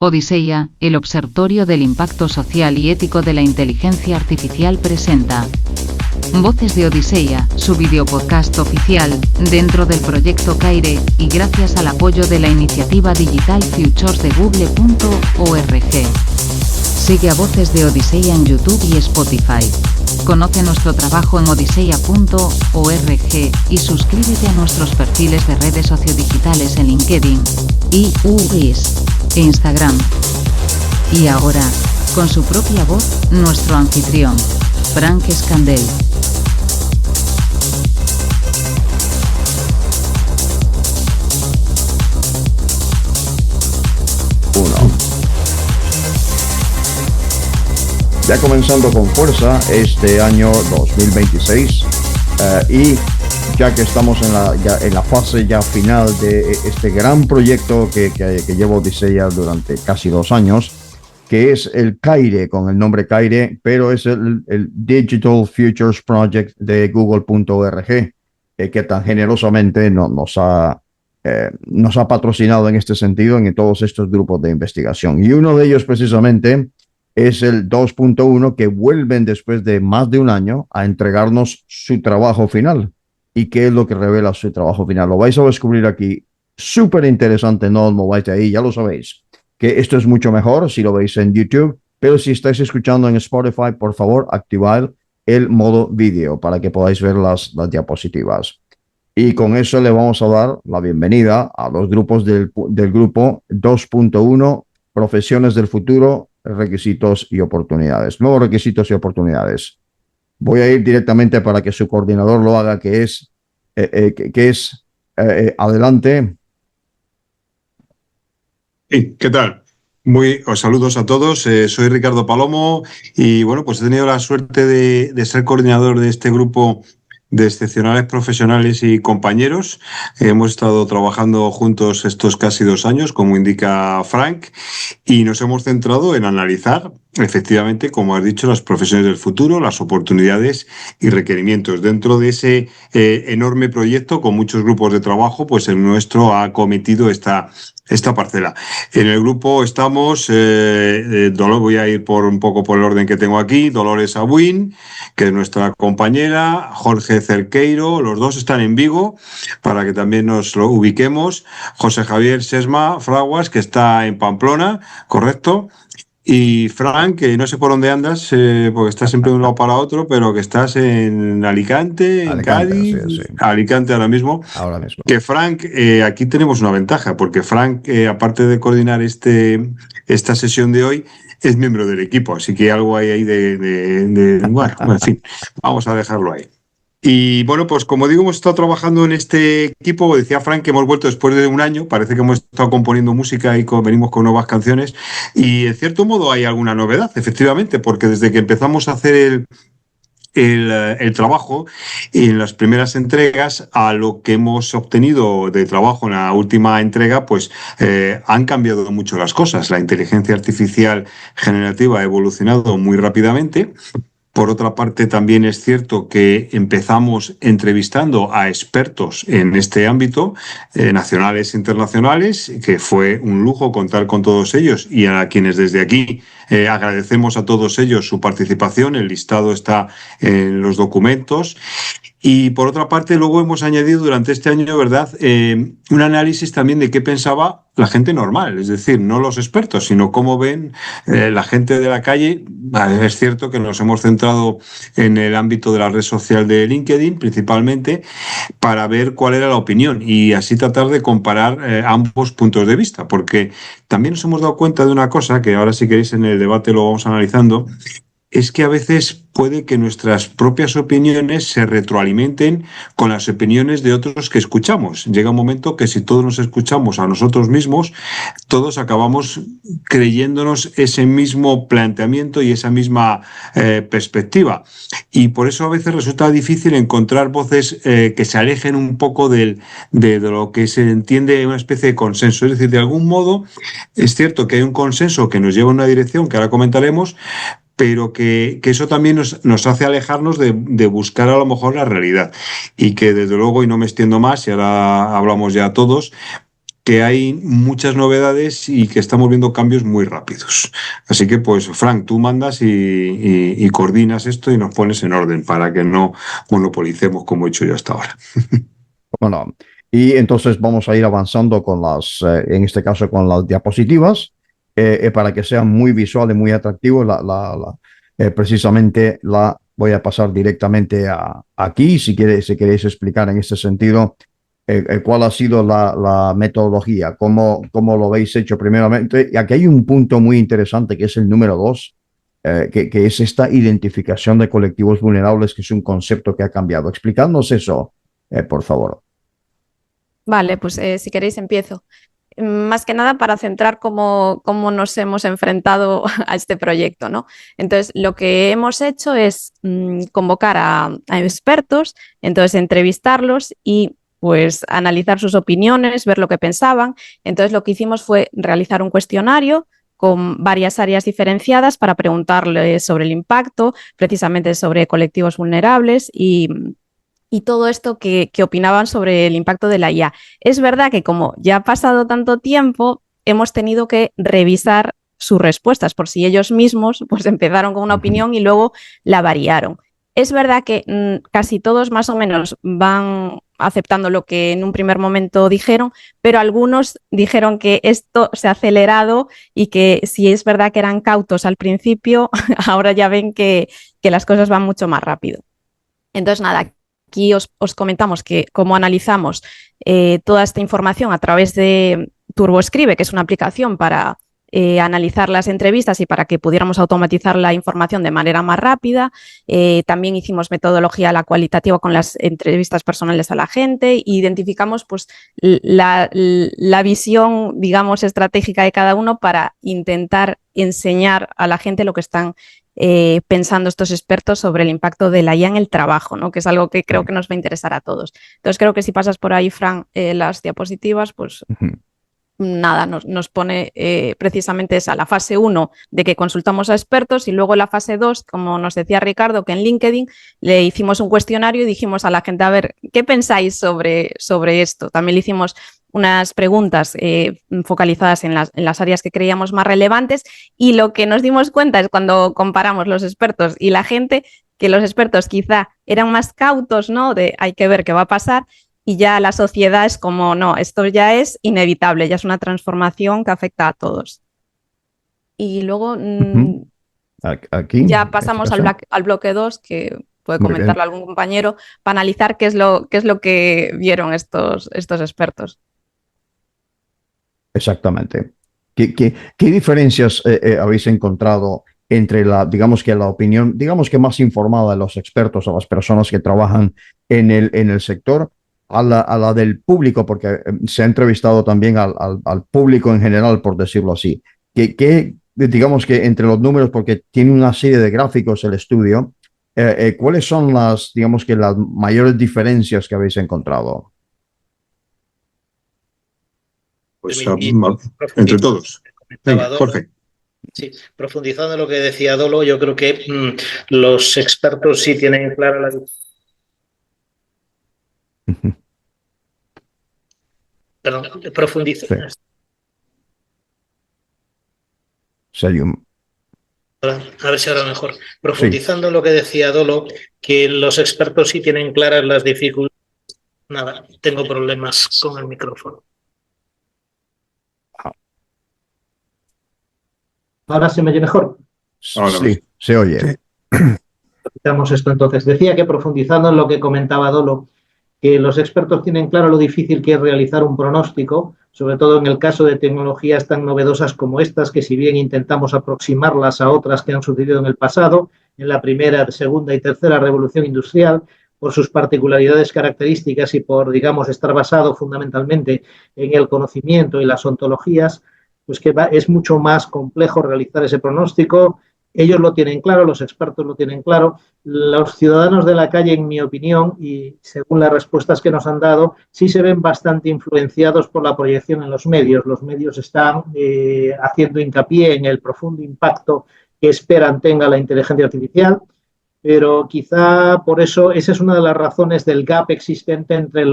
Odiseya, el Observatorio del Impacto Social y Ético de la Inteligencia Artificial presenta Voces de Odiseya, su videopodcast oficial, dentro del proyecto Caire, y gracias al apoyo de la iniciativa Digital Futures de Google.org. Sigue a Voces de Odiseya en YouTube y Spotify. Conoce nuestro trabajo en odiseya.org y suscríbete a nuestros perfiles de redes sociodigitales en LinkedIn, iUIS e Instagram. Y ahora, con su propia voz, nuestro anfitrión, Frank Scandell. Ya comenzando con fuerza este año 2026 y ya que estamos en la fase ya final de este gran proyecto que lleva Odiseya durante casi 2 años, que es el Caire, con el nombre Caire, pero es el Digital Futures Project de Google.org, que tan generosamente nos ha patrocinado en este sentido en todos estos grupos de investigación. Y uno de ellos precisamente es el 2.1, que vuelven después de más de un año a entregarnos su trabajo final. ¿Y qué es lo que revela su trabajo final? Lo vais a descubrir aquí. Súper interesante, no os mováis de ahí, ya lo sabéis. Que esto es mucho mejor si lo veis en YouTube, pero si estáis escuchando en Spotify, por favor, activad el modo vídeo para que podáis ver las diapositivas. Y con eso le vamos a dar la bienvenida a los grupos del grupo 2.1, Profesiones del Futuro, requisitos y oportunidades. Nuevos requisitos y oportunidades. Voy a ir directamente para que su coordinador lo haga, que es adelante. Sí, ¿qué tal? Os saludos a todos. Soy Ricardo Palomo y bueno, pues he tenido la suerte de ser coordinador de este grupo de excepcionales profesionales y compañeros. Hemos estado trabajando juntos estos casi 2 años, como indica Frank, y nos hemos centrado en analizar, efectivamente, como has dicho, las profesiones del futuro, las oportunidades y requerimientos. Dentro de ese enorme proyecto, con muchos grupos de trabajo, pues el nuestro ha acometido esta parcela. En el grupo estamos, voy a ir un poco por el orden que tengo aquí, Dolores Abuin, que es nuestra compañera, Jorge Cerqueiro, los dos están en Vigo, para que también nos lo ubiquemos, José Javier Sesma Fraguas, que está en Pamplona, correcto, y Frank, que no sé por dónde andas, porque estás siempre de un lado para otro, pero que estás en Alicante, en Cádiz, sí. Alicante ahora mismo. Que Frank, aquí tenemos una ventaja, porque Frank, aparte de coordinar esta sesión de hoy, es miembro del equipo, así que algo hay ahí bueno, en fin, vamos a dejarlo ahí. Y bueno, pues como digo, hemos estado trabajando en este equipo. Decía Frank que hemos vuelto después de 1 año, parece que hemos estado componiendo música y venimos con nuevas canciones, y en cierto modo hay alguna novedad, efectivamente, porque desde que empezamos a hacer el trabajo en las primeras entregas a lo que hemos obtenido de trabajo en la última entrega, pues han cambiado mucho las cosas. La inteligencia artificial generativa ha evolucionado muy rápidamente. Por otra parte, también es cierto que empezamos entrevistando a expertos en este ámbito, nacionales e internacionales, que fue un lujo contar con todos ellos y a quienes desde aquí agradecemos a todos ellos su participación. El listado está en los documentos. Y por otra parte, luego hemos añadido durante este año, ¿verdad?, un análisis también de qué pensaba la gente normal, es decir, no los expertos, sino cómo ven la gente de la calle. Es cierto que nos hemos centrado en el ámbito de la red social de LinkedIn principalmente, para ver cuál era la opinión y así tratar de comparar ambos puntos de vista, porque también nos hemos dado cuenta de una cosa, que ahora si queréis en el debate lo vamos analizando, es que a veces puede que nuestras propias opiniones se retroalimenten con las opiniones de otros que escuchamos. Llega un momento que si todos nos escuchamos a nosotros mismos, todos acabamos creyéndonos ese mismo planteamiento y esa misma perspectiva. Y por eso a veces resulta difícil encontrar voces que se alejen un poco de lo que se entiende una especie de consenso. Es decir, de algún modo es cierto que hay un consenso que nos lleva en una dirección que ahora comentaremos, pero que eso también nos hace alejarnos de buscar a lo mejor la realidad, y que desde luego, y no me extiendo más y ahora hablamos ya todos, que hay muchas novedades y que estamos viendo cambios muy rápidos. Así que, pues, Frank, tú mandas y coordinas esto y nos pones en orden para que no monopolicemos como he hecho yo hasta ahora. Bueno, y entonces vamos a ir avanzando con en este caso con las diapositivas, para que sea muy visual y muy atractivo. Precisamente la voy a pasar directamente aquí, si queréis explicar en este sentido cuál ha sido la metodología, cómo lo habéis hecho primeramente. Y aquí hay un punto muy interesante que es el número 2, que es esta identificación de colectivos vulnerables, que es un concepto que ha cambiado. Explicadnos eso, por favor. Vale, pues si queréis empiezo. Más que nada para centrar cómo nos hemos enfrentado a este proyecto, ¿no? Entonces, lo que hemos hecho es convocar a expertos, entonces entrevistarlos y pues analizar sus opiniones, ver lo que pensaban. Entonces, lo que hicimos fue realizar un cuestionario con varias áreas diferenciadas para preguntarles sobre el impacto, precisamente sobre colectivos vulnerables y todo esto que opinaban sobre el impacto de la IA. Es verdad que como ya ha pasado tanto tiempo, hemos tenido que revisar sus respuestas por si ellos mismos pues empezaron con una opinión y luego la variaron. Es verdad que casi todos más o menos van aceptando lo que en un primer momento dijeron, pero algunos dijeron que esto se ha acelerado y que si es verdad que eran cautos al principio, ahora ya ven que las cosas van mucho más rápido. Entonces, nada, aquí os comentamos que cómo analizamos toda esta información a través de TurboScribe, que es una aplicación para analizar las entrevistas y para que pudiéramos automatizar la información de manera más rápida. También hicimos metodología la cualitativa con las entrevistas personales a la gente e identificamos pues, la visión, digamos, estratégica de cada uno para intentar enseñar a la gente lo que están pensando estos expertos sobre el impacto de la IA en el trabajo, ¿no? Que es algo que creo que nos va a interesar a todos. Entonces creo que si pasas por ahí, Fran, las diapositivas, pues nada, nos pone precisamente esa, la fase 1 de que consultamos a expertos y luego la fase 2, como nos decía Ricardo, que en LinkedIn le hicimos un cuestionario y dijimos a la gente, a ver, ¿qué pensáis sobre esto? También le hicimos unas preguntas focalizadas en las áreas que creíamos más relevantes y lo que nos dimos cuenta es cuando comparamos los expertos y la gente, que los expertos quizá eran más cautos, ¿no? De hay que ver qué va a pasar y ya la sociedad es como, no, esto ya es inevitable, ya es una transformación que afecta a todos. Y luego aquí, ya pasamos al bloque 2, que puede comentarlo algún compañero, para analizar qué es lo que vieron estos expertos. Exactamente. ¿Qué diferencias habéis encontrado entre digamos que la opinión, digamos que más informada de los expertos o las personas que trabajan en el sector a la del público? Porque se ha entrevistado también al público en general, por decirlo así. Digamos que entre los números, porque tiene una serie de gráficos el estudio, ¿cuáles son digamos que las mayores diferencias que habéis encontrado? Pues entre todos. Venga, Jorge. Sí, profundizando en lo que decía Dolo, yo creo que los expertos sí tienen clara la... Perdón, profundizando. Sí. A ver si ahora mejor. Profundizando en lo que decía Dolo, que los expertos sí tienen claras las dificultades. Nada, tengo problemas con el micrófono. ¿Ahora se me oye mejor? Sí, se oye. Quitamos esto entonces. Decía que profundizando en lo que comentaba Dolo, que los expertos tienen claro lo difícil que es realizar un pronóstico, sobre todo en el caso de tecnologías tan novedosas como estas, que si bien intentamos aproximarlas a otras que han sucedido en el pasado, en la primera, segunda y tercera revolución industrial, por sus particularidades características y por, digamos, estar basado fundamentalmente en el conocimiento y las ontologías, pues que es mucho más complejo realizar ese pronóstico. Ellos lo tienen claro, los expertos lo tienen claro. Los ciudadanos de la calle, en mi opinión, y según las respuestas que nos han dado, sí se ven bastante influenciados por la proyección en los medios. Los medios están haciendo hincapié en el profundo impacto que esperan tenga la inteligencia artificial. pero quizá por eso esa es una de las razones del gap existente entre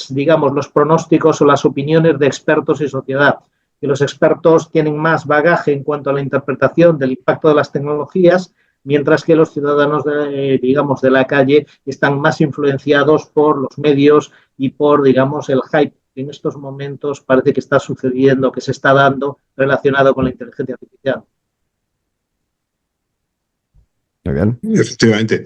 digamos, los pronósticos o las opiniones de expertos y sociedad. Que los expertos tienen más bagaje en cuanto a la interpretación del impacto de las tecnologías, mientras que los ciudadanos, digamos, de la calle están más influenciados por los medios y por, digamos, el hype que en estos momentos parece que está sucediendo, que se está dando relacionado con la inteligencia artificial. Muy bien. Efectivamente.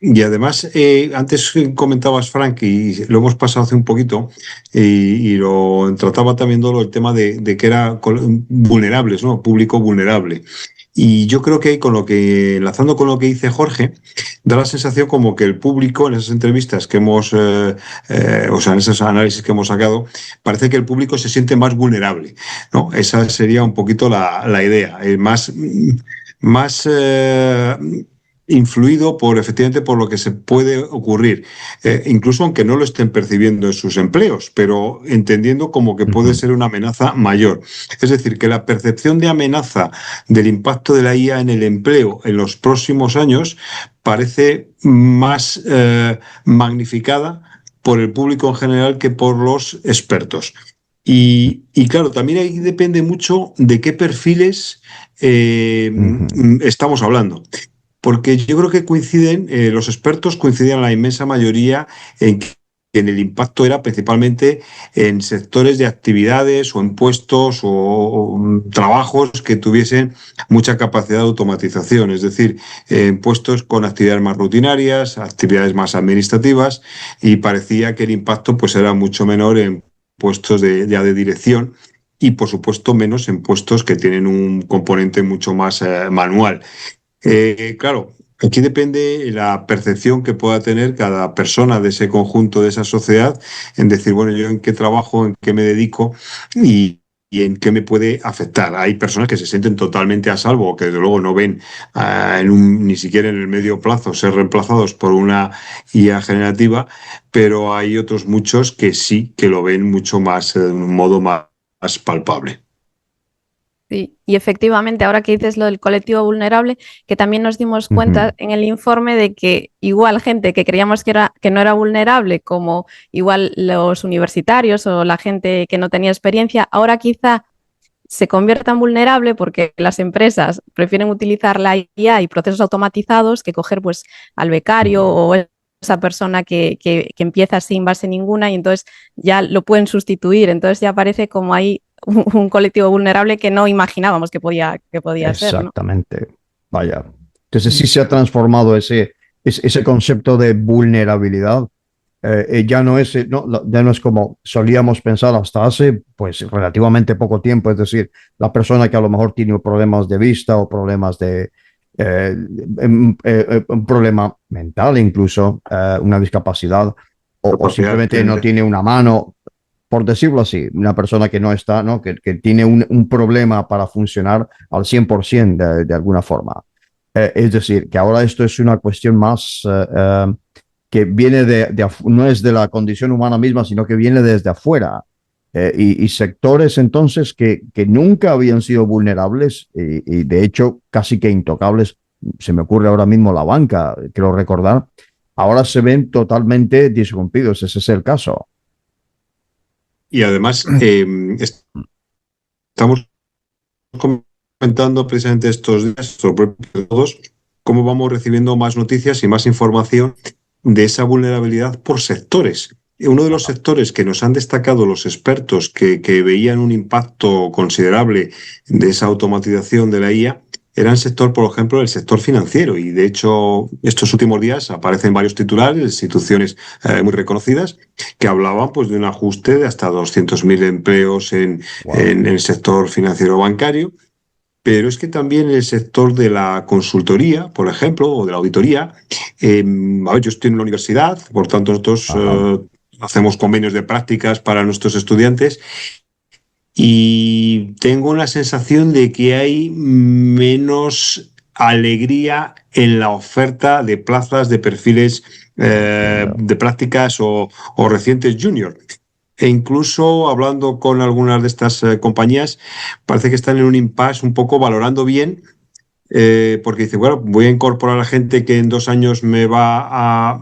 Y además, antes comentabas, Frank, y lo hemos pasado hace un poquito, y lo trataba también Dolo, el tema de que era vulnerables, ¿no? Público vulnerable. Y yo creo que enlazando con lo que dice Jorge, da la sensación como que el público, en esas entrevistas que hemos, o sea, en esos análisis que hemos sacado, parece que el público se siente más vulnerable, ¿no? Esa sería un poquito la idea, más influido efectivamente por lo que se puede ocurrir, incluso aunque no lo estén percibiendo en sus empleos, pero entendiendo como que puede ser una amenaza mayor. Es decir, que la percepción de amenaza del impacto de la IA en el empleo en los próximos años parece más magnificada por el público en general que por los expertos. Y claro, también ahí depende mucho de qué perfiles estamos hablando. Porque yo creo que los expertos coinciden en la inmensa mayoría en que el impacto era principalmente en sectores de actividades o en puestos o trabajos que tuviesen mucha capacidad de automatización, es decir, en puestos con actividades más rutinarias, actividades más administrativas, y parecía que el impacto pues era mucho menor en puestos de dirección y, por supuesto, menos en puestos que tienen un componente mucho más manual. Claro, aquí depende la percepción que pueda tener cada persona de ese conjunto, de esa sociedad, en decir, bueno, yo en qué trabajo, en qué me dedico y en qué me puede afectar. Hay personas que se sienten totalmente a salvo, que desde luego no ven ni siquiera en el medio plazo ser reemplazados por una IA generativa, pero hay otros muchos que sí, que lo ven mucho más, de un modo más palpable. Sí, y efectivamente, ahora que dices lo del colectivo vulnerable, que también nos dimos cuenta en el informe de que igual gente que creíamos que no era vulnerable, como igual los universitarios o la gente que no tenía experiencia, ahora quizá se convierta en vulnerable porque las empresas prefieren utilizar la IA y procesos automatizados que coger pues al becario o esa persona que empieza sin base ninguna, y entonces ya lo pueden sustituir. Entonces ya parece como hay un colectivo vulnerable que no imaginábamos que podía ser, ¿no? Exactamente. Vaya. Entonces sí se ha transformado ese concepto de vulnerabilidad. Ya no es como solíamos pensar hasta hace pues relativamente poco tiempo. Es decir, la persona que a lo mejor tiene problemas de vista o problemas de un problema mental, incluso una discapacidad, o simplemente no tiene una mano, por decirlo así, una persona que no está, ¿no? Que tiene un problema para funcionar al 100% de alguna forma. Es decir, que ahora esto es una cuestión más que viene no es de la condición humana misma, sino que viene desde afuera. Y sectores entonces que nunca habían sido vulnerables y de hecho casi que intocables, se me ocurre ahora mismo la banca, quiero recordar, ahora se ven totalmente disrumpidos. Ese es el caso. Y además, estamos comentando precisamente estos días, todos, cómo vamos recibiendo más noticias y más información de esa vulnerabilidad por sectores. Uno de los sectores que nos han destacado los expertos que veían un impacto considerable de esa automatización de la IA era el sector, por ejemplo, el sector financiero. Y de hecho, estos últimos días aparecen varios titulares de instituciones muy reconocidas que hablaban pues, de un ajuste de hasta 200.000 empleos en el sector financiero bancario. Pero es que también en el sector de la consultoría, por ejemplo, o de la auditoría, yo estoy en la universidad, por tanto nosotros hacemos convenios de prácticas para nuestros estudiantes y tengo la sensación de que hay menos alegría en la oferta de plazas de perfiles de prácticas o recientes junior. E incluso hablando con algunas de estas compañías, parece que están en un impasse un poco valorando bien porque dice, bueno, voy a incorporar a gente que en 2 años me va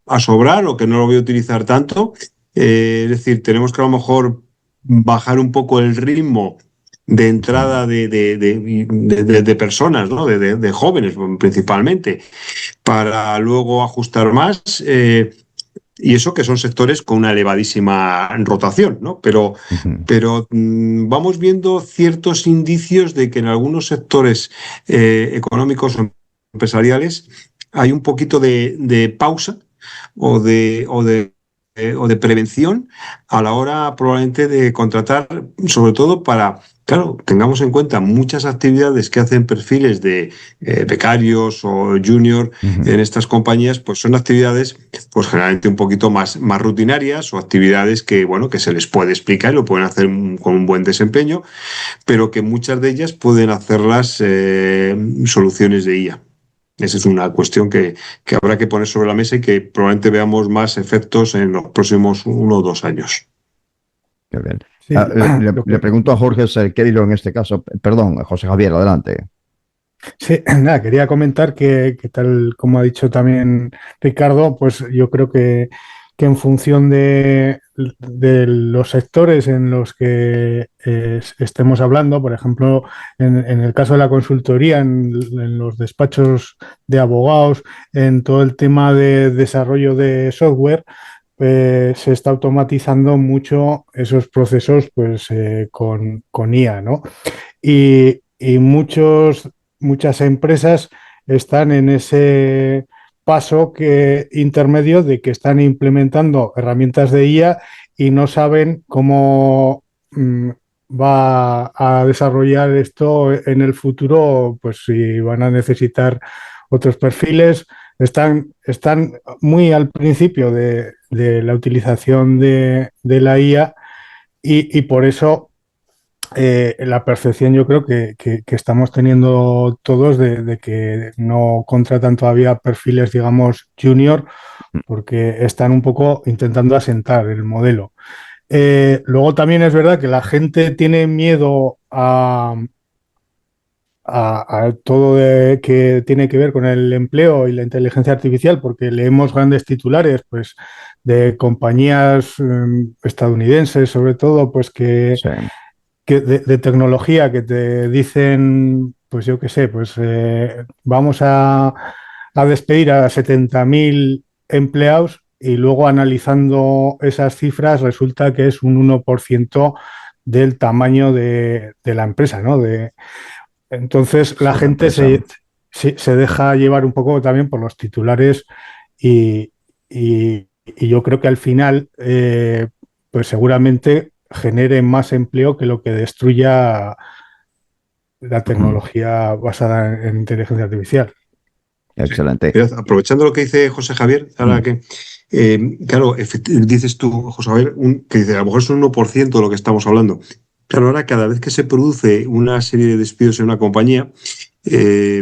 a sobrar o que no lo voy a utilizar tanto. Es decir, tenemos que a lo mejor bajar un poco el ritmo de entrada de personas, ¿no? De jóvenes principalmente, para luego ajustar más. Y eso que son sectores con una elevadísima rotación, ¿no? Pero vamos viendo ciertos indicios de que en algunos sectores económicos o empresariales hay un poquito de pausa o de prevención a la hora probablemente de contratar, sobre todo para, claro, tengamos en cuenta muchas actividades que hacen perfiles de becarios o junior en estas compañías, pues son actividades pues generalmente un poquito más rutinarias o actividades que, bueno, que se les puede explicar y lo pueden hacer con un buen desempeño, pero que muchas de ellas pueden hacerlas soluciones de IA. Esa es una cuestión que habrá que poner sobre la mesa y que probablemente veamos más efectos en los próximos 1 o 2 años. Qué bien. Sí. Le pregunto a Jorge Cerqueiro en este caso. Perdón, José Javier, adelante. Sí, nada, quería comentar que tal como ha dicho también Ricardo, pues yo creo que en función de los sectores en los que estemos hablando, por ejemplo, en el caso de la consultoría, en los despachos de abogados, en todo el tema de desarrollo de software, se está automatizando mucho esos procesos pues, con IA, ¿no? Y muchas empresas están en ese paso intermedio de que están implementando herramientas de IA y no saben cómo va a desarrollar esto en el futuro, pues si van a necesitar otros perfiles. Están muy al principio de la utilización de la IA y por eso la percepción yo creo que estamos teniendo todos de que no contratan todavía perfiles, digamos, junior, porque están un poco intentando asentar el modelo. Luego también es verdad que la gente tiene miedo a todo que tiene que ver con el empleo y la inteligencia artificial, porque leemos grandes titulares, pues, de compañías estadounidenses, sobre todo, pues que... Sí. De tecnología que te dicen, pues yo qué sé, pues vamos a despedir a 70.000 empleados y luego analizando esas cifras resulta que es un 1% del tamaño de la empresa, ¿no? Entonces la gente se deja llevar un poco también por los titulares y yo creo que al final, pues seguramente genere más empleo que lo que destruya la tecnología basada en inteligencia artificial. Excelente. Pero aprovechando lo que dice José Javier, ahora que, claro, dices tú, José Javier, que dice, a lo mejor es un 1% de lo que estamos hablando. Claro, ahora cada vez que se produce una serie de despidos en una compañía,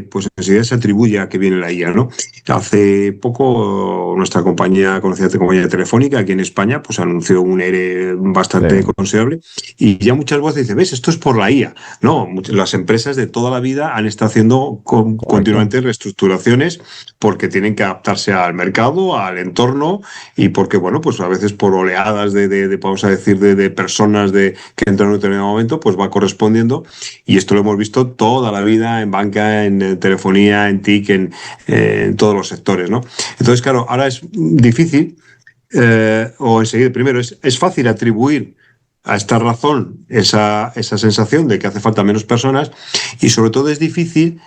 pues enseguida se atribuye a que viene la IA, ¿no? Hace poco nuestra compañía, conocida compañía telefónica aquí en España, pues anunció un ERE bastante considerable y ya muchas voces dicen, ¿ves? Esto es por la IA. No, las empresas de toda la vida han estado haciendo continuamente reestructuraciones porque tienen que adaptarse al mercado, al entorno y porque, bueno, pues a veces por oleadas vamos a decir, de personas que entran en un determinado momento, pues va correspondiendo y esto lo hemos visto toda la vida en banca, en telefonía, en TIC, en todos los sectores, ¿no? Entonces, claro, ahora es difícil, o enseguida, primero, es fácil atribuir a esta razón esa sensación de que hace falta menos personas y sobre todo es difícil,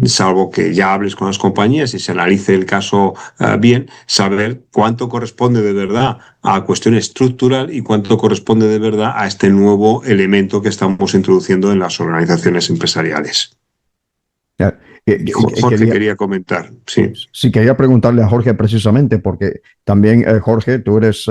salvo que ya hables con las compañías y se analice el caso bien, saber cuánto corresponde de verdad a cuestión estructural y cuánto corresponde de verdad a este nuevo elemento que estamos introduciendo en las organizaciones empresariales. Jorge quería comentar, sí. Sí, quería preguntarle a Jorge precisamente, porque también, Jorge, tú eres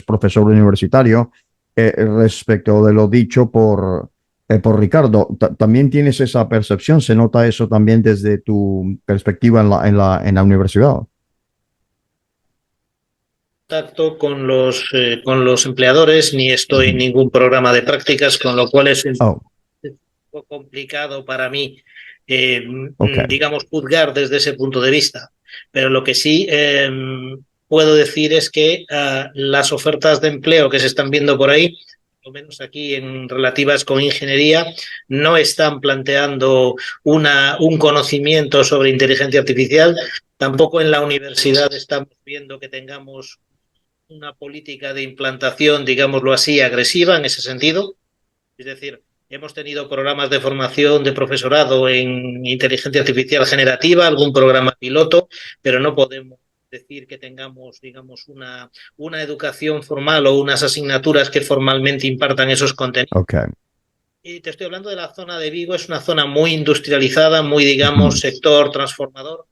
profesor universitario, respecto de lo dicho por Ricardo. ¿También tienes esa percepción? ¿Se nota eso también desde tu perspectiva en la universidad? Contacto con los empleadores, ni estoy en ningún programa de prácticas, con lo cual es un poco complicado para mí digamos, juzgar desde ese punto de vista. Pero lo que sí puedo decir es que las ofertas de empleo que se están viendo por ahí, por lo menos aquí en relativas con ingeniería, no están planteando un conocimiento sobre inteligencia artificial. Tampoco en la universidad estamos viendo que tengamos una política de implantación, digámoslo así, agresiva en ese sentido. Es decir, hemos tenido programas de formación de profesorado en inteligencia artificial generativa, algún programa piloto, pero no podemos decir que tengamos, digamos, una educación formal o unas asignaturas que formalmente impartan esos contenidos. Okay. Y te estoy hablando de la zona de Vigo, es una zona muy industrializada, muy, digamos, sector transformador.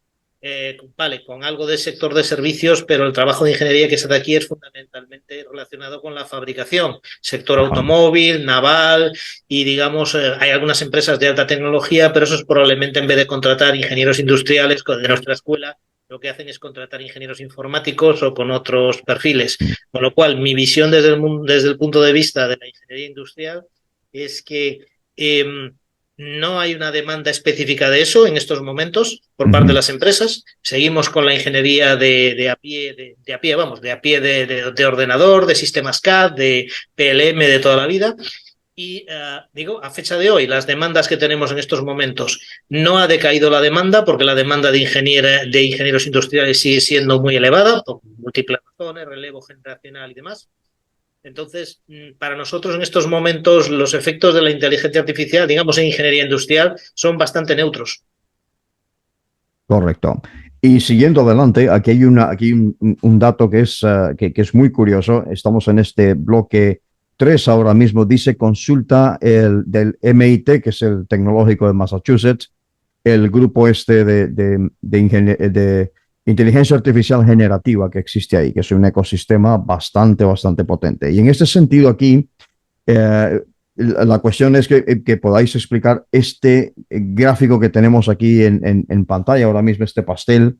Vale, con algo del sector de servicios, pero el trabajo de ingeniería que se da aquí es fundamentalmente relacionado con la fabricación, sector automóvil, naval y, digamos, hay algunas empresas de alta tecnología, pero esos probablemente en vez de contratar ingenieros industriales de nuestra escuela, lo que hacen es contratar ingenieros informáticos o con otros perfiles. Con lo cual, mi visión desde el punto de vista de la ingeniería industrial es que no hay una demanda específica de eso en estos momentos por parte de las empresas. Seguimos con la ingeniería de a pie, de ordenador, de sistemas CAD, de PLM de toda la vida. Y digo, a fecha de hoy, las demandas que tenemos en estos momentos, no ha decaído la demanda porque la demanda de ingenieros industriales sigue siendo muy elevada por múltiples razones, relevo generacional y demás. Entonces, para nosotros en estos momentos los efectos de la inteligencia artificial, digamos en ingeniería industrial, son bastante neutros. Correcto. Y siguiendo adelante, aquí hay un dato que es muy curioso. Estamos en este bloque 3 ahora mismo. Dice consulta del MIT, que es el Tecnológico de Massachusetts, el grupo de inteligencia artificial generativa que existe ahí, que es un ecosistema bastante potente. Y en este sentido aquí, la cuestión es que podáis explicar este gráfico que tenemos aquí en pantalla ahora mismo, este pastel,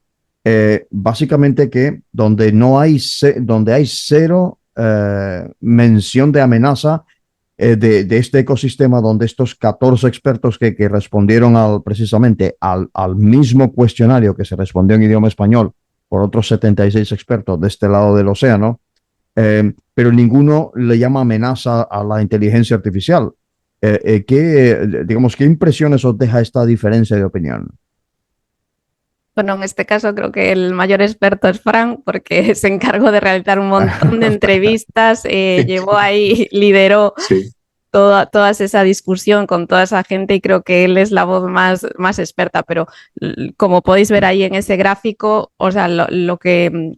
básicamente que donde hay cero mención de amenaza de este ecosistema, donde estos 14 expertos que respondieron precisamente al mismo cuestionario que se respondió en idioma español por otros 76 expertos de este lado del océano, pero ninguno le llama amenaza a la inteligencia artificial. ¿Qué impresiones os deja esta diferencia de opinión? Bueno, en este caso creo que el mayor experto es Frank, porque se encargó de realizar un montón de entrevistas, lideró toda esa discusión con toda esa gente y creo que él es la voz más experta, pero como podéis ver ahí en ese gráfico, o sea, lo que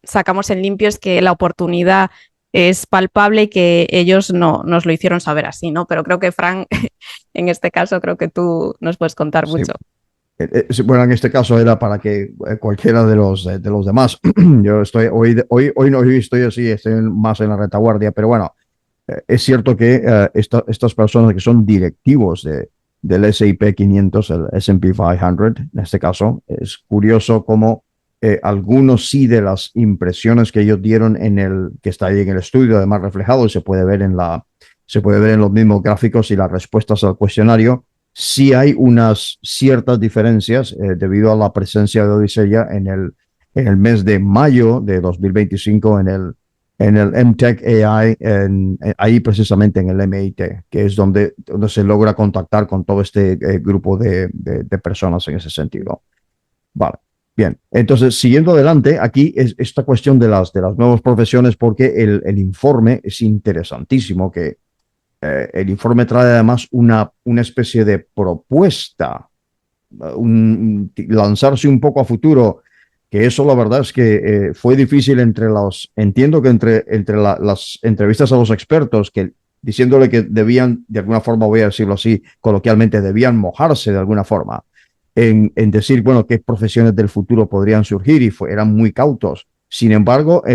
sacamos en limpio es que la oportunidad es palpable y que ellos no nos lo hicieron saber así, ¿no? Pero creo que Frank, en este caso, creo que tú nos puedes contar mucho. Bueno, en este caso era para que cualquiera de los demás. Yo hoy no estoy así, estoy más en la retaguardia, pero bueno, es cierto que estas personas que son directivos del S&P 500, el S&P 500, en este caso, es curioso cómo algunos sí de las impresiones que ellos dieron que está ahí en el estudio, además reflejado, y se puede ver en los mismos gráficos y las respuestas al cuestionario. Sí hay unas ciertas diferencias debido a la presencia de Odiseya en el mes de mayo de 2025 en el MTech AI, ahí precisamente en el MIT, que es donde se logra contactar con todo este grupo de personas en ese sentido. Vale, bien. Entonces, siguiendo adelante, aquí es esta cuestión de las nuevas profesiones, porque el informe es interesantísimo, que el informe trae además una especie de propuesta, lanzarse un poco a futuro, que eso la verdad es que fue difícil entiendo que entre las entrevistas a los expertos, que diciéndole que debían, de alguna forma, voy a decirlo así, coloquialmente, debían mojarse de alguna forma, en decir, bueno, qué profesiones del futuro podrían surgir, y eran muy cautos. Sin embargo,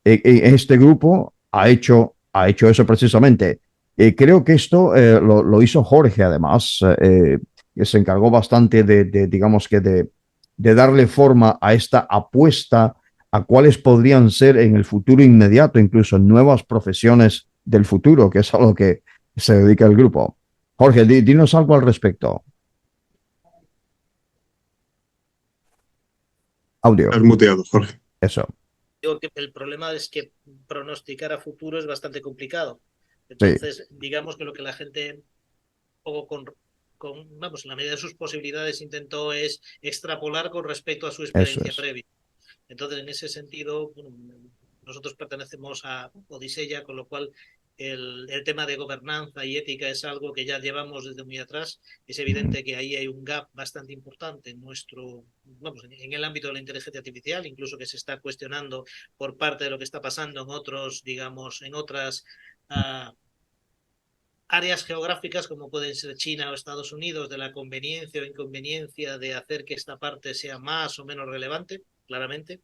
este grupo ha hecho eso precisamente. Creo que esto lo hizo Jorge, además, que se encargó bastante digamos que de darle forma a esta apuesta a cuáles podrían ser en el futuro inmediato, incluso nuevas profesiones del futuro, que es a lo que se dedica el grupo. Jorge, dinos algo al respecto. Audio. Has muteado, Jorge. Eso. Digo que el problema es que pronosticar a futuro es bastante complicado. Entonces, digamos que lo que la gente, o vamos, en la medida de sus posibilidades, intentó es extrapolar con respecto a su experiencia previa. Entonces, en ese sentido, bueno, nosotros pertenecemos a Odiseya, con lo cual el tema de gobernanza y ética es algo que ya llevamos desde muy atrás. Es evidente que ahí hay un gap bastante importante en en el ámbito de la inteligencia artificial, incluso que se está cuestionando por parte de lo que está pasando en otros, digamos, en otras áreas geográficas como pueden ser China o Estados Unidos, de la conveniencia o inconveniencia de hacer que esta parte sea más o menos relevante, claramente.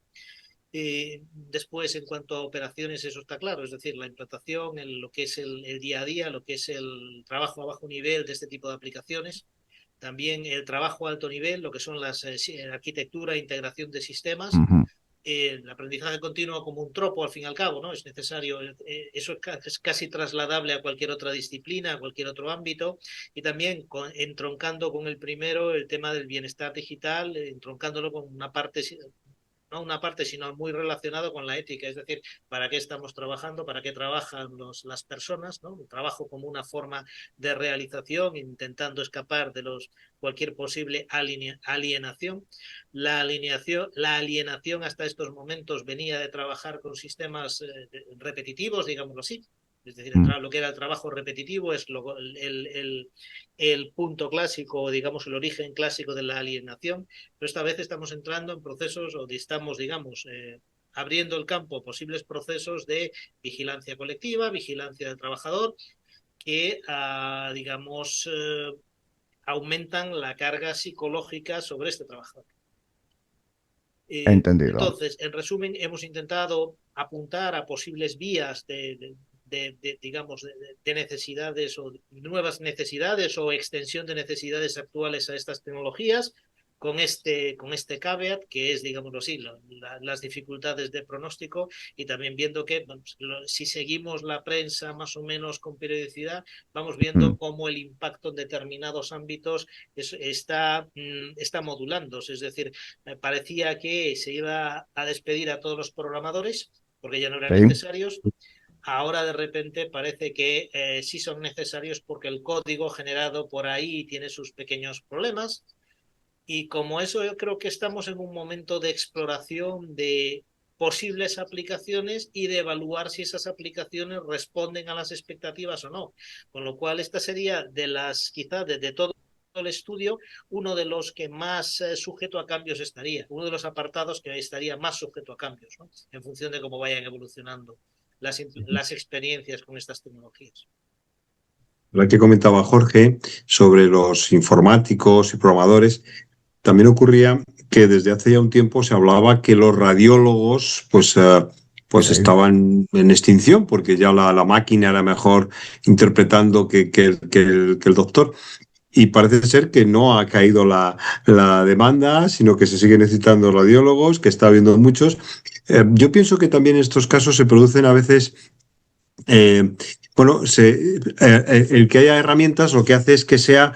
Después, en cuanto a operaciones, eso está claro, es decir, la implantación, lo que es el día a día, lo que es el trabajo a bajo nivel de este tipo de aplicaciones, también el trabajo a alto nivel, lo que son las arquitectura e integración de sistemas, el aprendizaje continuo como un tropo, al fin y al cabo, ¿no? Es necesario, eso es casi trasladable a cualquier otra disciplina, a cualquier otro ámbito, y también entroncando con el primero el tema del bienestar digital, entroncándolo con una parte, no una parte, sino muy relacionado con la ética, es decir, para qué estamos trabajando, para qué trabajan las personas, ¿no? El trabajo como una forma de realización, intentando escapar de cualquier posible alienación. La alienación hasta estos momentos venía de trabajar con sistemas repetitivos, digámoslo así. Es decir, lo que era el trabajo repetitivo es el punto clásico, digamos, el origen clásico de la alienación, pero esta vez estamos entrando en procesos o estamos, digamos, abriendo el campo a posibles procesos de vigilancia colectiva, vigilancia del trabajador, que, digamos, aumentan la carga psicológica sobre este trabajador. Entendido. Entonces, en resumen, hemos intentado apuntar a posibles vías digamos, de necesidades o nuevas necesidades o extensión de necesidades actuales a estas tecnologías, con este caveat que es, digámoslo así, las dificultades de pronóstico, y también viendo que si seguimos la prensa más o menos con periodicidad, vamos viendo cómo el impacto en determinados ámbitos está modulándose. Es decir, parecía que se iba a despedir a todos los programadores porque ya no eran necesarios. Ahora de repente parece que sí son necesarios porque el código generado por ahí tiene sus pequeños problemas, y como eso yo creo que estamos en un momento de exploración de posibles aplicaciones y de evaluar si esas aplicaciones responden a las expectativas o no, con lo cual esta sería quizás de todo el estudio, uno de los que más sujeto a cambios estaría, uno de los apartados que estaría más sujeto a cambios, ¿no? En función de cómo vayan evolucionando las experiencias con estas tecnologías. La que comentaba Jorge sobre los informáticos y programadores, también ocurría que desde hace ya un tiempo se hablaba que los radiólogos pues estaban en extinción porque ya la máquina era mejor interpretando que el doctor. Y parece ser que no ha caído la demanda, sino que se siguen necesitando radiólogos, que está habiendo muchos. Yo pienso que también en estos casos se producen a veces, el que haya herramientas lo que hace es que sea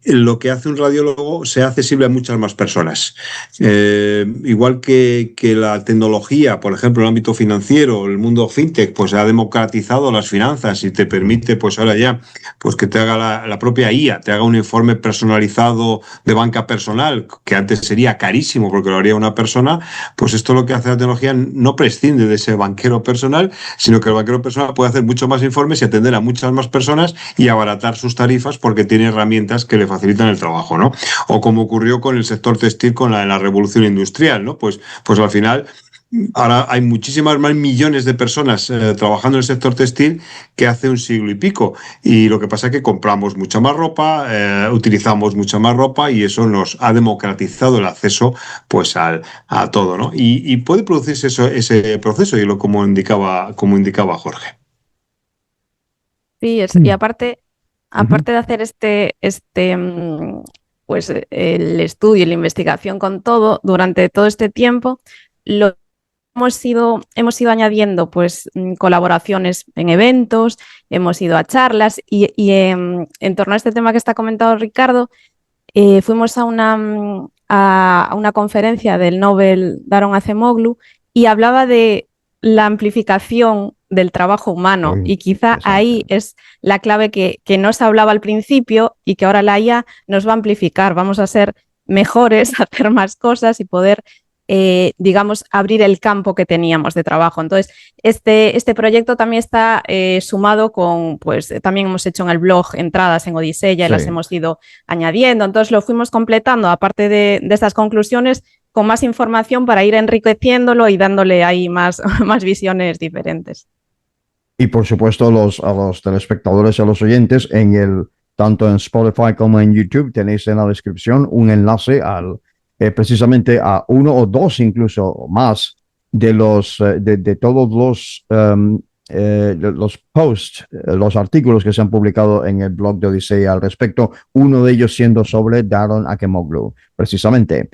lo que hace un radiólogo sea accesible a muchas más personas. Igual que la tecnología, por ejemplo, en el ámbito financiero, el mundo fintech, pues ha democratizado las finanzas y te permite, pues ahora ya, pues que te haga la propia IA, te haga un informe personalizado de banca personal, que antes sería carísimo porque lo haría una persona. Pues esto lo que hace la tecnología no prescinde de ese banquero personal, sino que el banquero personal puede hacer muchos más informes y atender a muchas más personas y abaratar sus tarifas porque tiene herramientas que le facilitan el trabajo, ¿no? O como ocurrió con el sector textil con la revolución industrial, ¿no? Pues al final ahora hay muchísimas más millones de personas trabajando en el sector textil que hace un siglo y pico, y lo que pasa es que compramos mucha más ropa, utilizamos mucha más ropa, y eso nos ha democratizado el acceso pues a todo, ¿no? Y puede producirse ese proceso, y como indicaba Jorge. Sí, y aparte de hacer pues el estudio y la investigación con todo, durante todo este tiempo, hemos ido añadiendo pues colaboraciones en eventos, hemos ido a charlas, y en torno a este tema que está comentado Ricardo, fuimos a a una conferencia del Nobel Daron Acemoglu y hablaba de la amplificación del trabajo humano. Y quizá ahí es la clave que no se hablaba al principio y que ahora la IA nos va a amplificar. Vamos a ser mejores, a hacer más cosas y poder, digamos, abrir el campo que teníamos de trabajo. Entonces, este proyecto también está sumado con, pues también hemos hecho en el blog entradas en Odiseya y las hemos ido añadiendo. Entonces, lo fuimos completando, aparte de estas conclusiones, con más información para ir enriqueciéndolo y dándole ahí más visiones diferentes. Y por supuesto a los telespectadores y a los oyentes, tanto en Spotify como en YouTube tenéis en la descripción un enlace precisamente a uno o dos incluso más de todos los posts, los artículos que se han publicado en el blog de Odiseya al respecto, uno de ellos siendo sobre Daron Acemoglu, precisamente.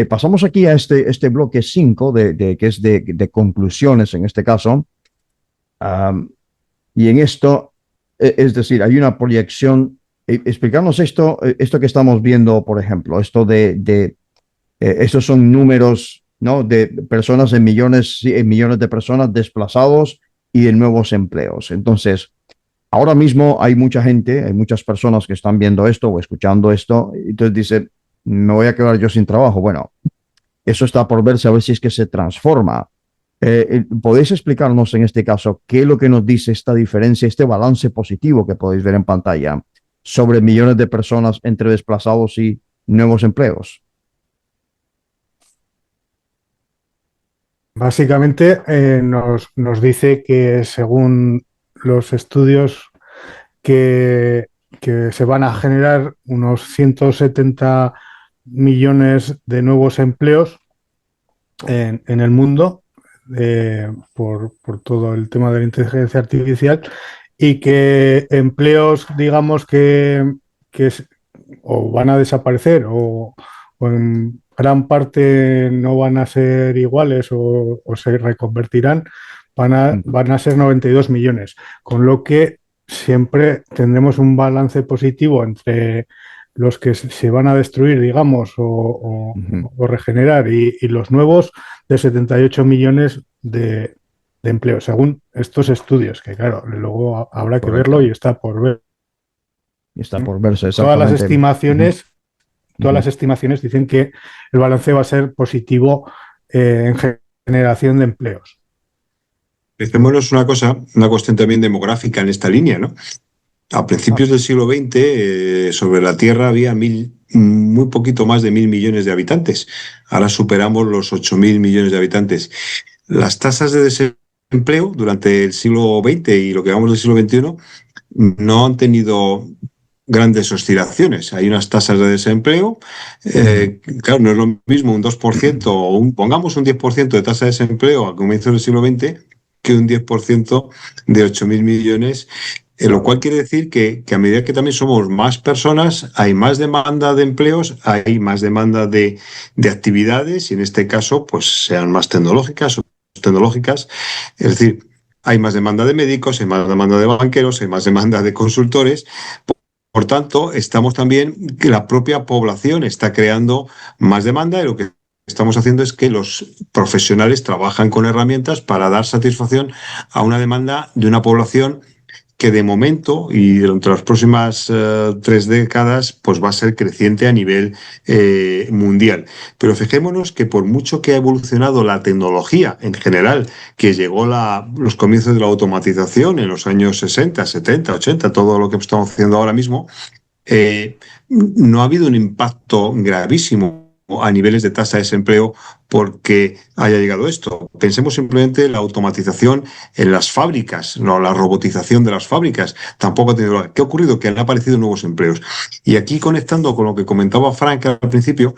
Pasamos aquí a este bloque 5, que es de conclusiones en este caso. Y en esto, es decir, hay una proyección. Explicarnos esto que estamos viendo, por ejemplo, estos son números, ¿no?, de personas en millones de personas desplazados y de nuevos empleos. Entonces, ahora mismo hay muchas personas que están viendo esto o escuchando esto, y entonces dice, me voy a quedar yo sin trabajo. Bueno, eso está por verse, a ver si es que se transforma. ¿Podéis explicarnos en este caso qué es lo que nos dice esta diferencia, este balance positivo que podéis ver en pantalla sobre millones de personas entre desplazados y nuevos empleos? Básicamente nos dice que según los estudios que se van a generar unos 170 millones de nuevos empleos en el mundo por todo el tema de la inteligencia artificial, y que empleos, digamos, que o van a desaparecer o en gran parte no van a ser iguales o se reconvertirán, van a ser 92 millones, con lo que siempre tendremos un balance positivo entre los que se van a destruir, digamos, o regenerar, y los nuevos, de 78 millones de empleos, según estos estudios, que claro, luego habrá que verlo y está por ver. Está por verse, exactamente. Todas las estimaciones dicen que el balance va a ser positivo en generación de empleos. Fijémonos una cuestión también demográfica en esta línea, ¿no? A principios del siglo XX, sobre la Tierra había muy poquito más de 1.000 millones de habitantes. Ahora superamos los 8.000 millones de habitantes. Las tasas de desempleo durante el siglo XX y lo que vamos del siglo XXI no han tenido grandes oscilaciones. Hay unas tasas de desempleo, claro, no es lo mismo un 2% o pongamos un 10% de tasa de desempleo a comienzos del siglo XX que un 10% de 8.000 millones, lo cual quiere decir que a medida que también somos más personas, hay más demanda de empleos, hay más demanda de actividades, y en este caso, pues sean más tecnológicas, es decir, hay más demanda de médicos, hay más demanda de banqueros, hay más demanda de consultores. Por tanto, estamos también, que la propia población está creando más demanda, y lo que estamos haciendo es que los profesionales trabajan con herramientas para dar satisfacción a una demanda de una población que de momento y durante las próximas 3 décadas pues va a ser creciente a nivel mundial. Pero fijémonos que por mucho que ha evolucionado la tecnología en general, que llegó los comienzos de la automatización en los años 60, 70, 80, todo lo que estamos haciendo ahora mismo, no ha habido un impacto gravísimo a niveles de tasa de desempleo porque haya llegado esto. Pensemos simplemente en la automatización en las fábricas, no la robotización de las fábricas. Tampoco ha tenido. ¿Qué ha ocurrido? Que han aparecido nuevos empleos. Y aquí, conectando con lo que comentaba Frank al principio,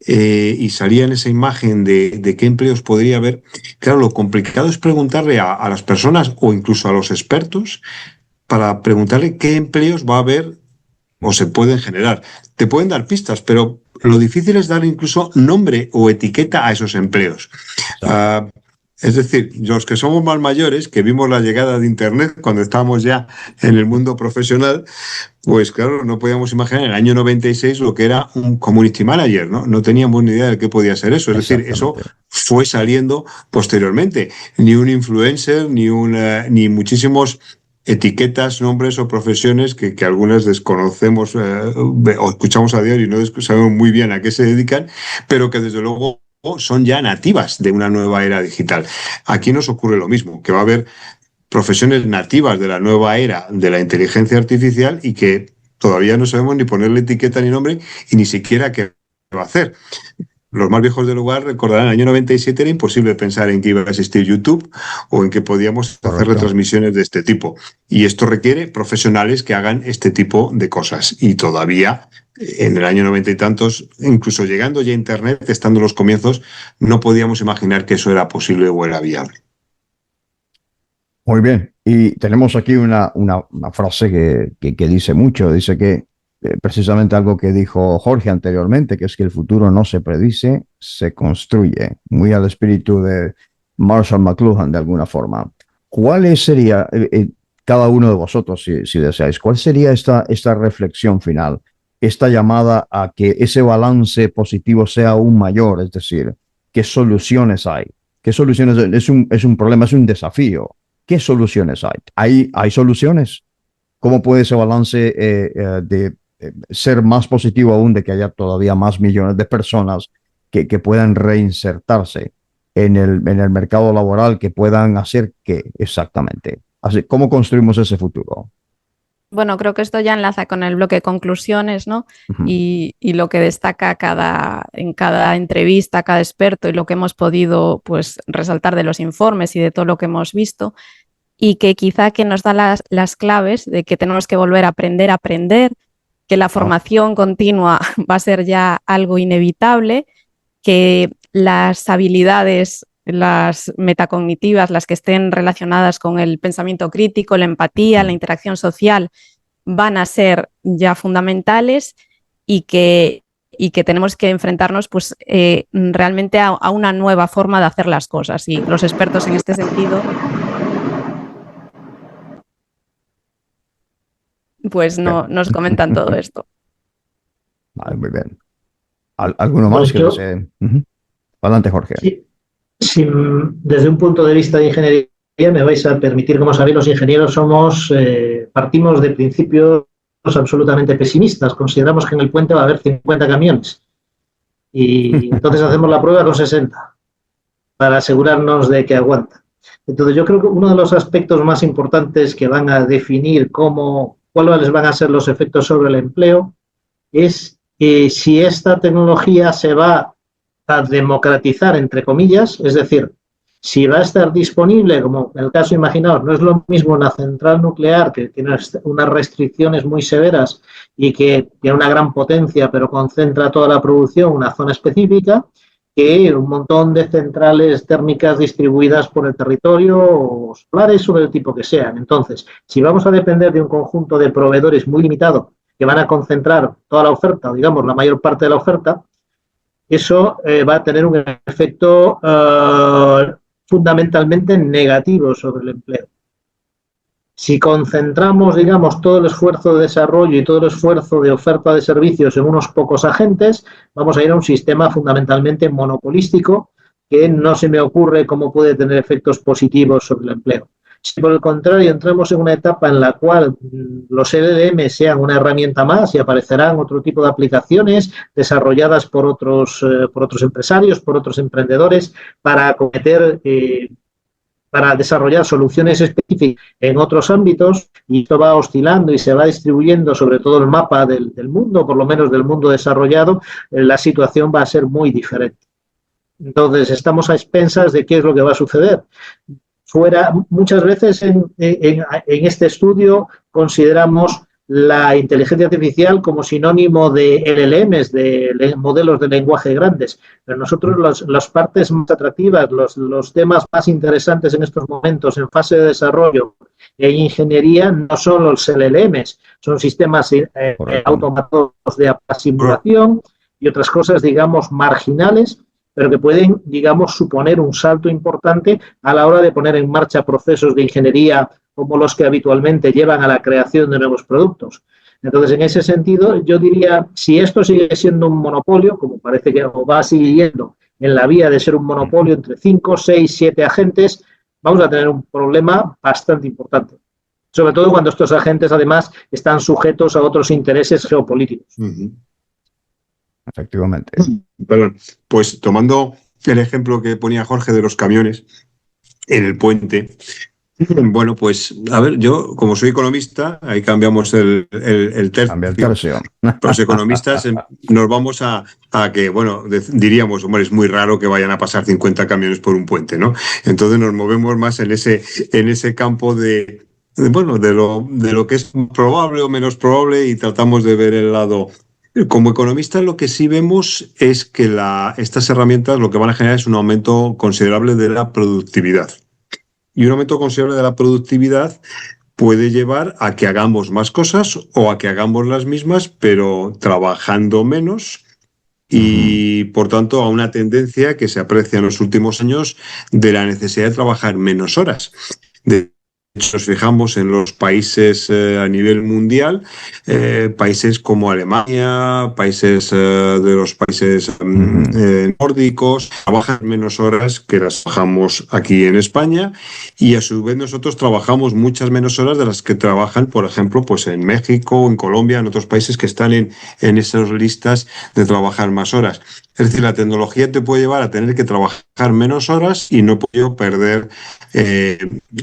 y salía en esa imagen de qué empleos podría haber, claro, lo complicado es preguntarle a las personas o incluso a los expertos para preguntarle qué empleos va a haber o se pueden generar. Te pueden dar pistas, pero lo difícil es dar incluso nombre o etiqueta a esos empleos. Es decir, los que somos más mayores, que vimos la llegada de Internet cuando estábamos ya en el mundo profesional, pues claro, no podíamos imaginar en el año 96 lo que era un community manager, ¿no? No teníamos ni idea de qué podía ser eso. Es decir, eso fue saliendo posteriormente. Ni un influencer, ni muchísimos etiquetas, nombres o profesiones que algunas desconocemos o escuchamos a diario y no sabemos muy bien a qué se dedican, pero que desde luego son ya nativas de una nueva era digital. Aquí nos ocurre lo mismo, que va a haber profesiones nativas de la nueva era de la inteligencia artificial y que todavía no sabemos ni ponerle etiqueta ni nombre y ni siquiera qué va a hacer. Los más viejos del lugar recordarán, en el año 97 era imposible pensar en que iba a existir YouTube o en que podíamos hacer retransmisiones de este tipo. Y esto requiere profesionales que hagan este tipo de cosas. Y todavía, en el año 90 y tantos, incluso llegando ya a Internet, estando en los comienzos, no podíamos imaginar que eso era posible o era viable. Muy bien. Y tenemos aquí una frase que dice mucho. Dice que precisamente algo que dijo Jorge anteriormente, que es que el futuro no se predice, se construye. Muy al espíritu de Marshall McLuhan, de alguna forma. ¿Cuál sería, cada uno de vosotros, si deseáis, cuál sería esta reflexión final? Esta llamada a que ese balance positivo sea aún mayor, es decir, ¿qué soluciones hay? ¿Qué soluciones? Es un problema, es un desafío. ¿Qué soluciones hay? ¿Hay soluciones? ¿Cómo puede ese balance de ser más positivo aún, de que haya todavía más millones de personas que puedan reinsertarse en el mercado laboral, que puedan hacer qué exactamente? Así, ¿cómo construimos ese futuro? Bueno, creo que esto ya enlaza con el bloque de conclusiones, ¿no? Uh-huh. Y lo que destaca en cada entrevista, cada experto, y lo que hemos podido pues resaltar de los informes y de todo lo que hemos visto, y que quizá que nos da las claves de que tenemos que volver a aprender, que la formación continua va a ser ya algo inevitable, que las habilidades, las metacognitivas, las que estén relacionadas con el pensamiento crítico, la empatía, la interacción social, van a ser ya fundamentales y que tenemos que enfrentarnos pues, realmente a una nueva forma de hacer las cosas. Y los expertos en este sentido pues nos comentan todo esto. Vale, muy bien. ¿Alguno más que desee? Uh-huh. Adelante, Jorge. Sí, desde un punto de vista de ingeniería, me vais a permitir, como sabéis, los ingenieros partimos de principios absolutamente pesimistas. Consideramos que en el puente va a haber 50 camiones. Y entonces hacemos la prueba con 60 para asegurarnos de que aguanta. Entonces yo creo que uno de los aspectos más importantes que van a definir cuáles van a ser los efectos sobre el empleo es si esta tecnología se va a democratizar, entre comillas, es decir, si va a estar disponible, como en el caso, imaginaos, no es lo mismo una central nuclear que tiene unas restricciones muy severas y que tiene una gran potencia, pero concentra toda la producción en una zona específica, que un montón de centrales térmicas distribuidas por el territorio o solares o del tipo que sean. Entonces, si vamos a depender de un conjunto de proveedores muy limitado que van a concentrar toda la oferta, o digamos la mayor parte de la oferta, eso va a tener un efecto fundamentalmente negativo sobre el empleo. Si concentramos, digamos, todo el esfuerzo de desarrollo y todo el esfuerzo de oferta de servicios en unos pocos agentes, vamos a ir a un sistema fundamentalmente monopolístico que no se me ocurre cómo puede tener efectos positivos sobre el empleo. Si por el contrario entramos en una etapa en la cual los LLM sean una herramienta más y aparecerán otro tipo de aplicaciones desarrolladas por otros empresarios, por otros emprendedores para para desarrollar soluciones específicas en otros ámbitos, y esto va oscilando y se va distribuyendo sobre todo el mapa del mundo, por lo menos del mundo desarrollado, la situación va a ser muy diferente. Entonces, estamos a expensas de qué es lo que va a suceder. Muchas veces en este estudio consideramos la inteligencia artificial como sinónimo de LLMs, de modelos de lenguaje grandes, pero nosotros las partes más atractivas, los temas más interesantes en estos momentos en fase de desarrollo e ingeniería no son los LLMs, son sistemas automatizados de simulación y otras cosas, digamos, marginales, pero que pueden, digamos, suponer un salto importante a la hora de poner en marcha procesos de ingeniería como los que habitualmente llevan a la creación de nuevos productos. Entonces, en ese sentido, yo diría, si esto sigue siendo un monopolio, como parece que va siguiendo en la vía de ser un monopolio entre 5, 6, 7 agentes, vamos a tener un problema bastante importante. Sobre todo cuando estos agentes, además, están sujetos a otros intereses geopolíticos. Efectivamente. Perdón. Pues tomando el ejemplo que ponía Jorge de los camiones en el puente, bueno, pues, a ver, yo, como soy economista, ahí cambiamos el tercio. Los economistas nos vamos a que, bueno, diríamos, hombre, es muy raro que vayan a pasar 50 camiones por un puente, ¿no? Entonces nos movemos más en ese campo de lo que es probable o menos probable y tratamos de ver el lado. Como economistas, lo que sí vemos es que estas herramientas lo que van a generar es un aumento considerable de la productividad. Y un aumento considerable de la productividad puede llevar a que hagamos más cosas o a que hagamos las mismas, pero trabajando menos y, por tanto, a una tendencia que se aprecia en los últimos años de la necesidad de trabajar menos horas. De hecho, nos fijamos en los países a nivel mundial, países como Alemania, países de los países nórdicos, trabajan menos horas que las trabajamos aquí en España y a su vez nosotros trabajamos muchas menos horas de las que trabajan, por ejemplo, pues en México, en Colombia, en otros países que están en esas listas de trabajar más horas. Es decir, la tecnología te puede llevar a tener que trabajar menos horas y no puedo perder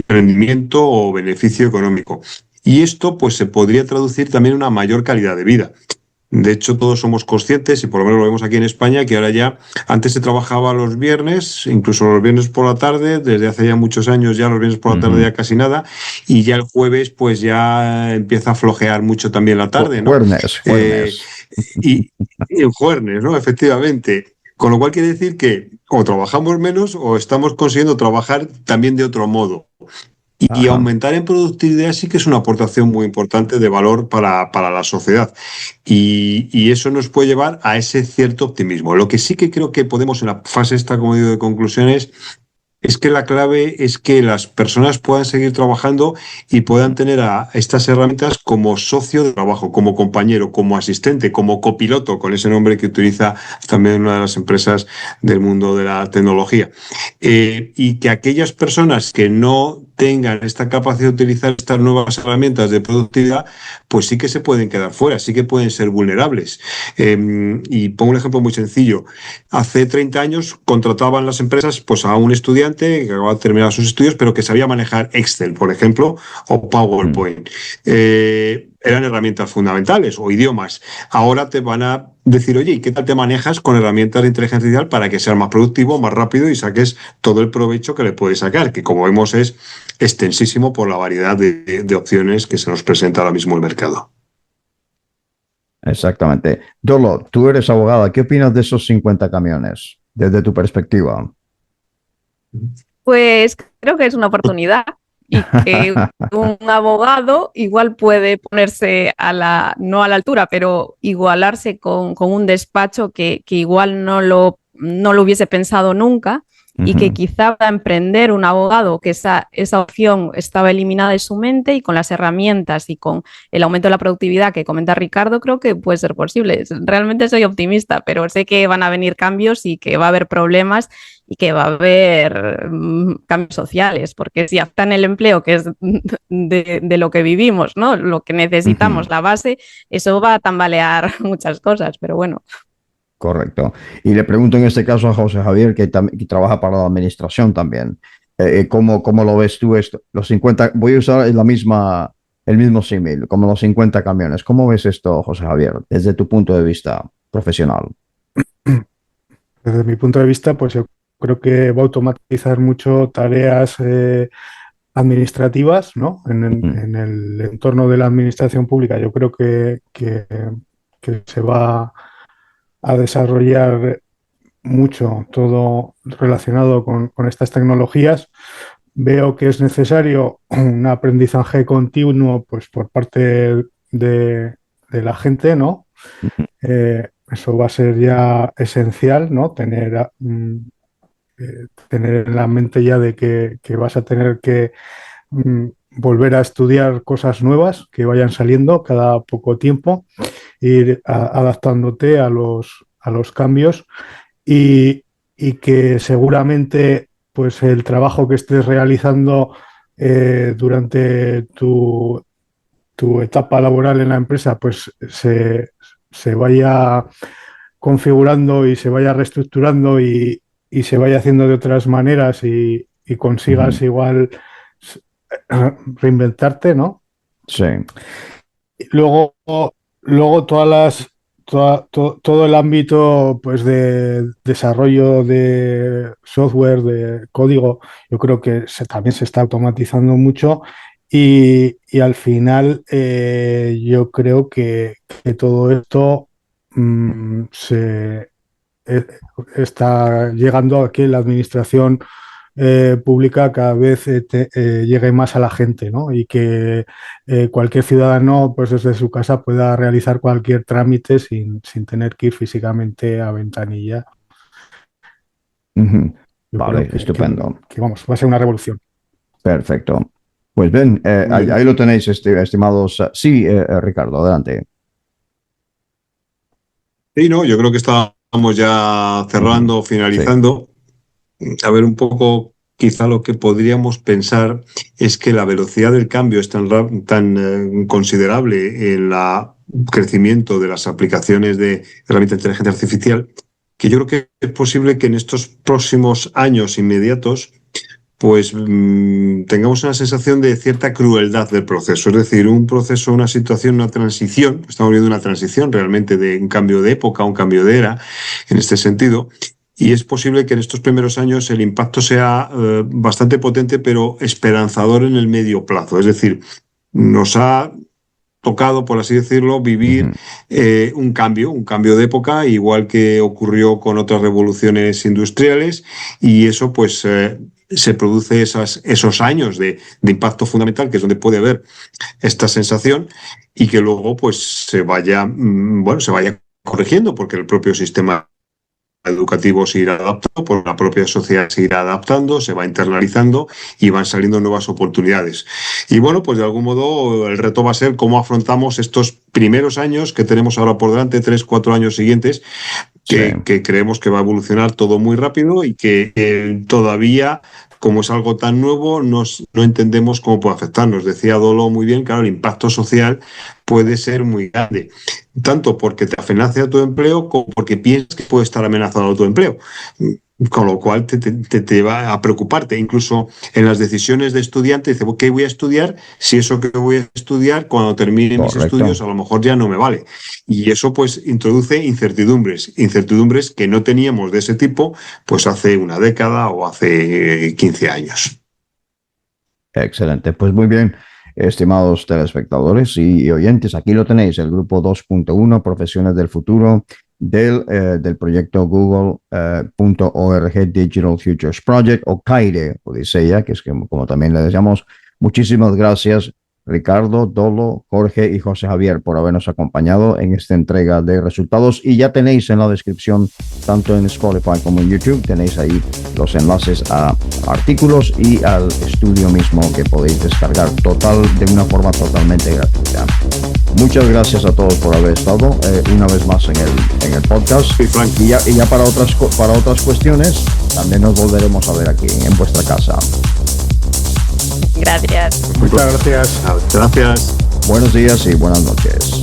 rendimiento o beneficio económico. Y esto pues se podría traducir también en una mayor calidad de vida. De hecho, todos somos conscientes, y por lo menos lo vemos aquí en España, que ahora ya, antes se trabajaba los viernes, incluso los viernes por la tarde, desde hace ya muchos años ya los viernes por la tarde ya casi nada, y ya el jueves pues ya empieza a flojear mucho también la tarde, ¿no? Juernes. Y en juernes, ¿no? Efectivamente. Con lo cual quiere decir que o trabajamos menos o estamos consiguiendo trabajar también de otro modo. Y aumentar en productividad sí que es una aportación muy importante de valor para la sociedad. Y eso nos puede llevar a ese cierto optimismo. Lo que sí que creo que podemos en la fase esta, como digo, de conclusiones, es que la clave es que las personas puedan seguir trabajando y puedan tener a estas herramientas como socio de trabajo, como compañero, como asistente, como copiloto, con ese nombre que utiliza también una de las empresas del mundo de la tecnología. Y que aquellas personas que no tengan esta capacidad de utilizar estas nuevas herramientas de productividad, pues sí que se pueden quedar fuera, sí que pueden ser vulnerables. Y pongo un ejemplo muy sencillo. Hace 30 años contrataban las empresas pues, a un estudiante que acababa de terminar sus estudios, pero que sabía manejar Excel, por ejemplo, o PowerPoint. Eran herramientas fundamentales o idiomas. Ahora te van a decir, oye, ¿y qué tal te manejas con herramientas de inteligencia artificial para que seas más productivo, más rápido y saques todo el provecho que le puedes sacar? Que como vemos es extensísimo por la variedad de opciones que se nos presenta ahora mismo el mercado. Exactamente. Dolo, tú eres abogada. ¿Qué opinas de esos 50 camiones desde tu perspectiva? Pues creo que es una oportunidad y que un abogado igual puede ponerse no a la altura, pero igualarse con un despacho que igual no lo hubiese pensado nunca. Y que quizá para emprender un abogado que esa opción estaba eliminada de su mente y con las herramientas y con el aumento de la productividad que comenta Ricardo, creo que puede ser posible. Realmente soy optimista, pero sé que van a venir cambios y que va a haber problemas y que va a haber cambios sociales, porque si hasta en el empleo, que es de lo que vivimos, ¿no? Lo que necesitamos, la base, eso va a tambalear muchas cosas, pero bueno. Correcto. Y le pregunto en este caso a José Javier, que trabaja para la administración también. ¿Cómo lo ves tú esto? Los 50, voy a usar el mismo símil, como los 50 camiones. ¿Cómo ves esto, José Javier, desde tu punto de vista profesional? Desde mi punto de vista, pues yo creo que va a automatizar mucho tareas administrativas, ¿no? En el entorno de la administración pública. Yo creo que se va a desarrollar mucho todo relacionado con estas tecnologías. Veo que es necesario un aprendizaje continuo pues, por parte de la gente, ¿no? eso va a ser ya esencial, ¿no? Tener en la mente ya de que vas a tener que volver a estudiar cosas nuevas que vayan saliendo cada poco tiempo, ir adaptándote a los cambios y que seguramente pues el trabajo que estés realizando durante tu etapa laboral en la empresa pues se vaya configurando y se vaya reestructurando y se vaya haciendo de otras maneras y consigas igual reinventarte, ¿no? Sí. Luego todo el ámbito pues de desarrollo de software, de código, yo creo que también se está automatizando mucho y al final yo creo que todo esto está llegando a que la administración pública cada vez llegue más a la gente, ¿no? Y que cualquier ciudadano, pues desde su casa, pueda realizar cualquier trámite sin tener que ir físicamente a ventanilla. Vale, estupendo. Que vamos, va a ser una revolución. Perfecto. Pues bien, ahí lo tenéis, estimados. Sí, Ricardo, adelante. Sí, no, yo creo que estamos ya cerrando, finalizando. Sí. A ver, un poco, quizá lo que podríamos pensar es que la velocidad del cambio es tan considerable en el crecimiento de las aplicaciones de herramientas de inteligencia artificial que yo creo que es posible que en estos próximos años inmediatos pues tengamos una sensación de cierta crueldad del proceso, es decir, un proceso, una situación, una transición, estamos viendo una transición realmente de un cambio de época, un cambio de era, en este sentido, y es posible que en estos primeros años el impacto sea bastante potente, pero esperanzador en el medio plazo, es decir, nos ha tocado, por así decirlo, vivir un cambio de época, igual que ocurrió con otras revoluciones industriales, y eso pues se produce esos años de impacto fundamental, que es donde puede haber esta sensación, y que luego pues se vaya corrigiendo, porque el propio sistema educativo se irá adaptando, por la propia sociedad se irá adaptando, se va internalizando y van saliendo nuevas oportunidades. Y bueno, pues de algún modo el reto va a ser cómo afrontamos estos primeros años que tenemos ahora por delante, 3-4 años siguientes, que creemos que va a evolucionar todo muy rápido y que todavía, como es algo tan nuevo, no entendemos cómo puede afectarnos. Decía Dolo muy bien, claro, el impacto social puede ser muy grande, tanto porque te amenaza tu empleo como porque piensas que puede estar amenazado tu empleo. Con lo cual te va a preocuparte, incluso en las decisiones de estudiante, dice, ¿qué voy a estudiar? Si eso que voy a estudiar, cuando termine mis estudios, a lo mejor ya no me vale. Y eso pues introduce incertidumbres que no teníamos de ese tipo pues hace una década o hace 15 años. Excelente, pues muy bien. Estimados telespectadores y oyentes, aquí lo tenéis, el grupo 2.1, Profesiones del Futuro, del proyecto Google.org Digital Futures Project, o CAIRE, Odisea, que es como también le decíamos. Muchísimas gracias, Ricardo, Dolo, Jorge y José Javier, por habernos acompañado en esta entrega de resultados. Y ya tenéis en la descripción, tanto en Spotify como en YouTube, tenéis ahí los enlaces a artículos y al estudio mismo que podéis descargar de una forma totalmente gratuita. Muchas gracias a todos por haber estado una vez más en el podcast. Sí, Frank. Y ya para otras cuestiones también nos volveremos a ver aquí en vuestra casa. Gracias. Muchas gracias. Gracias. Buenos días y buenas noches.